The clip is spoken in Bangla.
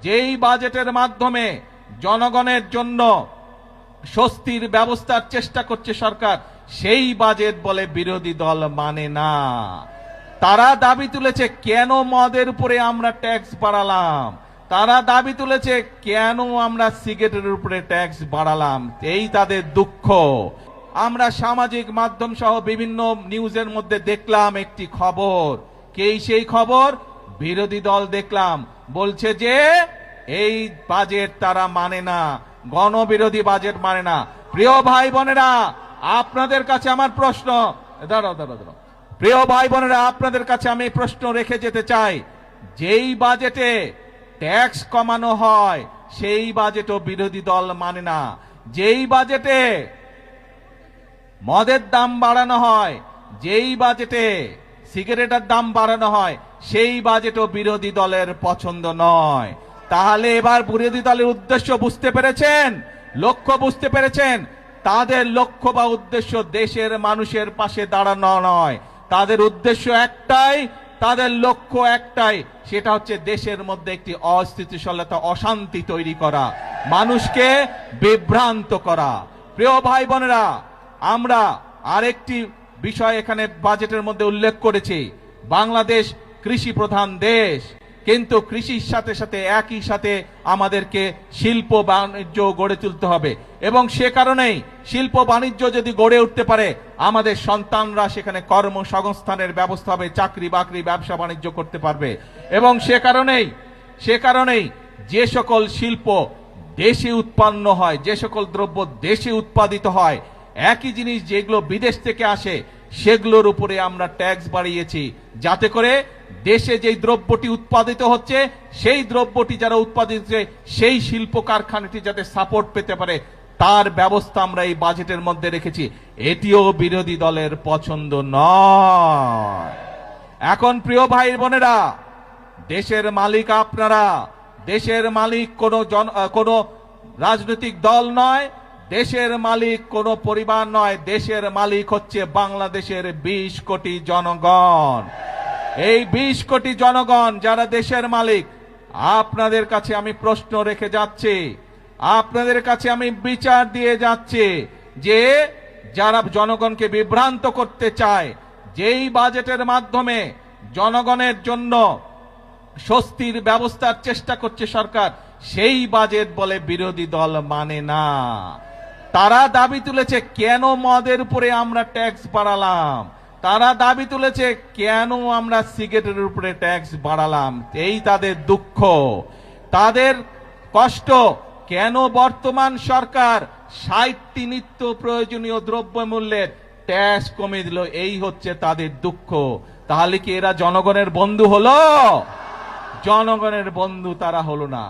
যেই বাজেটের মাধ্যমে জনগণের জন্য স্বস্তির ব্যবস্থার চেষ্টা করছে সরকার, সেই বাজেট বলে বিরোধী দল মানে না। তারা দাবি তুলেছে কেন মদের উপরে আমরা ট্যাক্স বাড়ালাম, তারা দাবি তুলেছে কেন আমরা সিগারেটের উপরে ট্যাক্স বাড়ালাম, এই তাদের দুঃখ। আমরা সামাজিক মাধ্যম সহ বিভিন্ন নিউজের মধ্যে দেখলাম একটি খবর, সেই খবর বিরোধী দল দেখলাম বলছে যে এই বাজেট তারা মানে না, গণবিরোধী বাজেট মানে না। প্রিয় ভাই বোনেরা, আপনাদের কাছে আমার প্রশ্ন, দাঁড়াও, প্রিয় ভাই বোনেরা, আপনাদের কাছে আমি প্রশ্ন রেখে যেতে চাই, যেই বাজেটে ট্যাক্স কমানো হয় সেই বাজেটও বিরোধী দল মানে না। যেই বাজেটে মদের দাম বাড়ানো হয়, যেই বাজেটে সিগারেটের দাম বাড়ানো হয়, সেই বাজেটও বিরোধী দলের পছন্দ নয়। তাহলে এবার বিরোধী দলের উদ্দেশ্য বুঝতে পেরেছেন, লক্ষ্য বুঝতে পেরেছেন? তাদের লক্ষ্য বা উদ্দেশ্য দেশের মানুষের পাশে দাঁড়ানো নয়, তাদের উদ্দেশ্য একটাই, তাদের লক্ষ্য একটাই, সেটা হচ্ছে দেশের মধ্যে একটি অস্থিতিশীলতা, অশান্তি তৈরি করা, মানুষকে বিভ্রান্ত করা। প্রিয় ভাই বোনেরা, আমরা আরেকটি বিষয় এখানে বাজেটের মধ্যে উল্লেখ করেছি, বাংলাদেশ কৃষি প্রধান দেশ, কিন্তু কৃষির সাথে সাথে একই সাথে আমাদেরকে শিল্প বাণিজ্য গড়ে তুলতে হবে, এবং সে কারণেই শিল্প বাণিজ্য যদি গড়ে উঠতে পারে আমাদের সন্তানরা সেখানে কর্মসংস্থানের ব্যবস্থা হবে, চাকরি বাকরি ব্যবসা বাণিজ্য করতে পারবে। এবং সে কারণেই যে সকল শিল্প দেশে উৎপন্ন হয়, যে সকল দ্রব্য দেশে উৎপাদিত হয়, একই জিনিস যেগুলো বিদেশ থেকে আসে সেগুলোর উপরে আমরা ট্যাক্স বাড়িয়েছি, যাতে করে দেশে যেই দ্রব্যটি উৎপাদিত হচ্ছে সেই দ্রব্যটি যারা উৎপাদিত হচ্ছে সেই শিল্প কারখানাটি যাতে সাপোর্ট পেতে পারে তার ব্যবস্থা আমরা এই বাজেটের মধ্যে রেখেছি। এটিও বিরোধী দলের পছন্দ নয়। এখন প্রিয় ভাই বোনেরা, দেশের মালিক আপনারা, দেশের মালিক কোনো রাজনৈতিক দল নয়, দেশের মালিক কোনো পরিবার নয়, দেশের মালিক হচ্ছে বাংলাদেশের 20 কোটি জনগণ। এই 20 কোটি জনগণ যারা দেশের মালিক, আপনাদের কাছে আমি প্রশ্ন রেখে যাচ্ছি, আপনাদের কাছে আমি বিচার দিয়ে যাচ্ছি যে যারা জনগণকে বিভ্রান্ত করতে চায়, যেই বাজেটের মাধ্যমে জনগণের জন্য স্বস্তির ব্যবস্থার চেষ্টা করছে সরকার, সেই বাজেট বলে বিরোধী দল মানে না। তারা দাবি তুলেছে কেন মদের উপরে আমরা ট্যাক্স বাড়ালাম, তারা দাবি তুলেছে কেন আমরা সিগারেটের উপরে ট্যাক্স বাড়ালাম, এই তাদের দুঃখ, তাদের কষ্ট। কেন বর্তমান সরকার 60টি নিত্য প্রয়োজনীয় দ্রব্যমূল্যের ট্যাক্স কমিয়ে দিল, এই হচ্ছে তাদের দুঃখ। তাহলে কি এরা জনগণের বন্ধু হলো? জনগণের বন্ধু তারা হলো না।